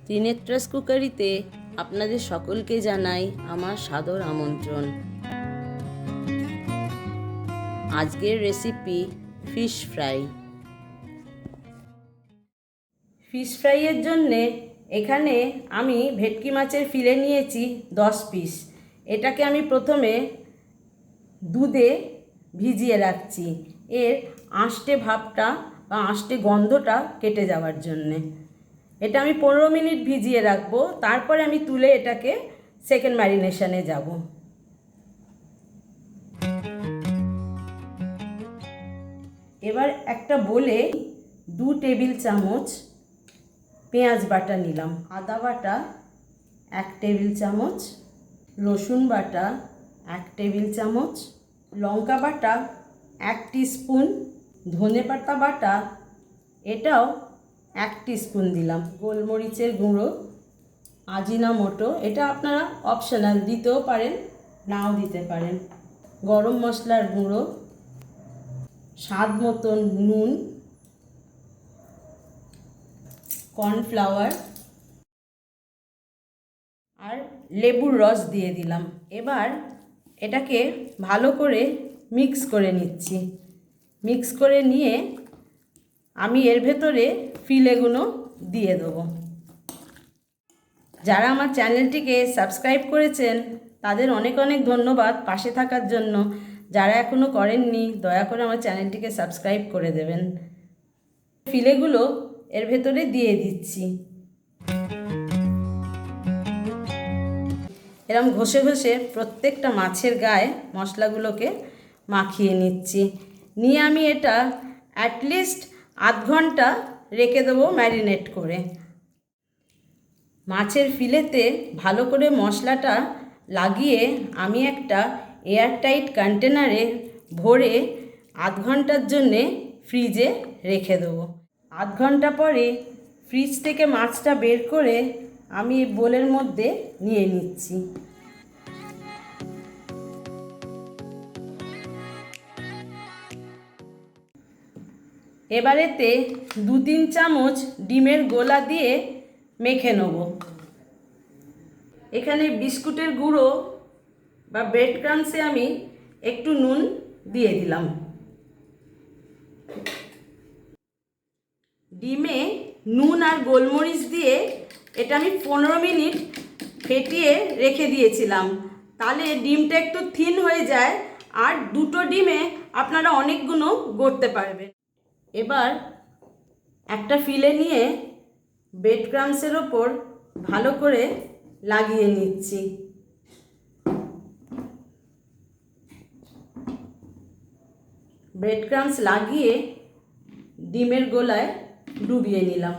ত্রিনেত্রাস কুকারিতে আপনাদের সকলকে জানাই আমার সাদর আমন্ত্রণ। আজকের রেসিপি ফিশ ফ্রাই। ফিশ ফ্রাইয়ের জন্যে এখানে আমি ভেটকি মাছের ফিলে নিয়েছি 10 পিস। এটাকে আমি প্রথমে দুধে ভিজিয়ে রাখছি এর আঁশটে ভাবটা বা আঁশটে গন্ধটা কেটে যাওয়ার জন্যে। এটা আমি 15 মিনিট ভিজিয়ে রাখবো, তারপরে আমি তুলে এটাকে সেকেন্ড ম্যারিনেশনে যাব। এবার একটা বলে 2 টেবিল চামচ পেঁয়াজ বাটা নিলাম, আদা বাটা 1 টেবিল চামচ, রসুন বাটা 1 টেবিল চামচ, লঙ্কা বাটা 1 টিস্পুন, ধনেপাতা বাটা এটাও 1 টিস্পুন দিলাম, গোলমরিচের গুঁড়ো, আজিনামোটো এটা আপনারা অপশনাল, দিতেও পারেন নাও দিতে পারেন, গরম মশলার গুঁড়ো, স্বাদ মতন নুন, কর্নফ্লাওয়ার আর লেবুর রস দিয়ে দিলাম। এবার এটাকে ভালো করে মিক্স করে নিচ্ছি। মিক্স করে নিয়ে আমি এর ভেতরে ফিলেগুলো দিয়ে দেবো। যারা আমার চ্যানেলটিকে সাবস্ক্রাইব করেছেন তাদের অনেক অনেক ধন্যবাদ পাশে থাকার জন্য। যারা এখনও করেননি দয়া করে আমার চ্যানেলটিকে সাবস্ক্রাইব করে দেবেন। ফিলেগুলো এর ভেতরে দিয়ে দিচ্ছি। এরকম ঘষে ঘষে প্রত্যেকটা মাছের গায়ে মশলাগুলোকে মাখিয়ে নিচ্ছি। নিয়ে আমি এটা অ্যাটলিস্ট আধ ঘন্টা রেখে দেবো ম্যারিনেট করে। মাছের ফিলেতে ভালো করে মশলাটা লাগিয়ে আমি একটা এয়ারটাইট কন্টেনারে ভরে আধ ঘন্টার জন্যে ফ্রিজে রেখে দেবো। আধ ঘন্টা পরে ফ্রিজ থেকে মাছটা বের করে আমি বোলের মধ্যে নিয়ে নিচ্ছি। এবারেতে 2-3 চামচ ডিমের গোলা দিয়ে মেখে নেব। এখানে বিস্কুটের গুঁড়ো বা ব্রেড ক্রাম্বসে আমি একটু নুন দিয়ে দিলাম। ডিমে নুন আর গোলমরিচ দিয়ে এটা আমি 15 মিনিট ফেটিয়ে রেখে দিয়েছিলাম, তাহলে ডিমটা একটু থিন হয়ে যায় আর দুটো ডিমে আপনারা অনেকগুলো গড়তে পারবেন। এবার একটা ফিলে নিয়ে ব্রেড ক্রাম্বসের ওপর ভালো করে লাগিয়ে নিচ্ছি। ব্রেড ক্রাম্বস লাগিয়ে ডিমের গোলায় ডুবিয়ে নিলাম।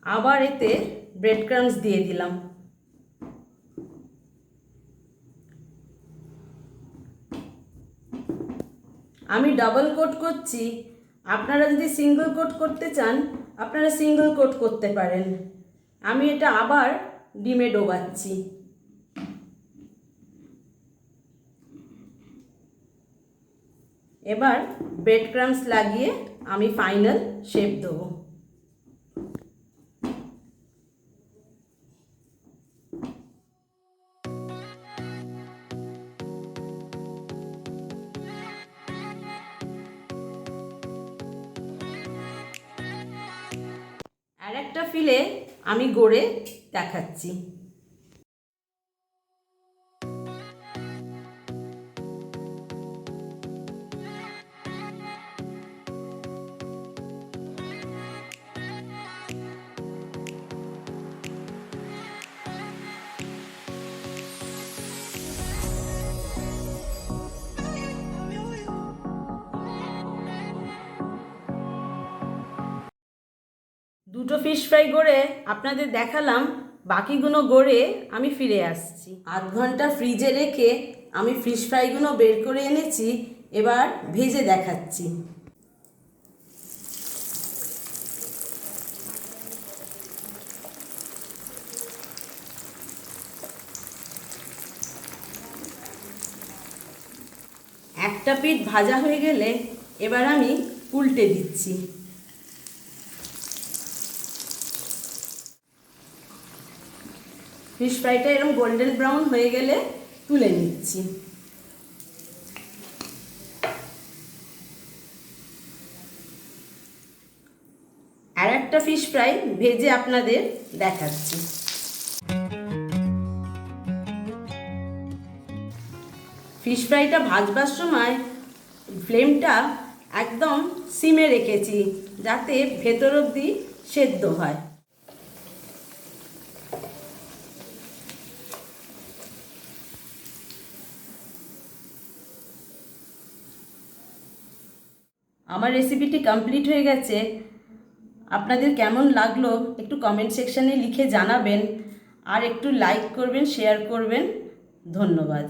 আবার এতে ব্রেড ক্রাম্বস দিয়ে দিলাম। আমি ডাবল কোট করছি, আপনারা যদি সিঙ্গল কোট করতে চান আপনারা সিঙ্গল কোট করতে পারেন। আমি এটা আবার ডিমে ডোবাচ্ছি। এবার ব্রেড ক্রাম্বস লাগিয়ে আমি ফাইনাল শেপ দেবো। আর একটা ফিলে আমি গড়ে দেখাচ্ছি। দুটো ফিশ ফ্রাই করে আপনাদের দেখালাম, বাকিগুলো গড়ে আমি ফিরে আসছি। আধ ঘন্টা ফ্রিজে রেখে আমি ফিশ ফ্রাইগুলো বের করে এনেছি, এবার ভেজে দেখাচ্ছি। একটা পিঠ ভাজা হয়ে গেলে এবার আমি উল্টে দিচ্ছি। ফিশ ফ্রাইটা এরকম গোল্ডেন ব্রাউন হয়ে গেলে তুলে নিচ্ছি। আর একটা ফিশ ফ্রাই ভেজে আপনাদের দেখাচ্ছি। ফিশ ফ্রাইটা ভাজবার সময় ফ্লেমটা একদম সিমে রেখেছি যাতে ভেতর অবধি সেদ্ধ হয়। আমার রেসিপিটি কমপ্লিট হয়ে গেছে। আপনাদের কেমন লাগলো একটু কমেন্ট সেকশানে লিখে জানাবেন, আর একটু লাইক করবেন, শেয়ার করবেন। ধন্যবাদ।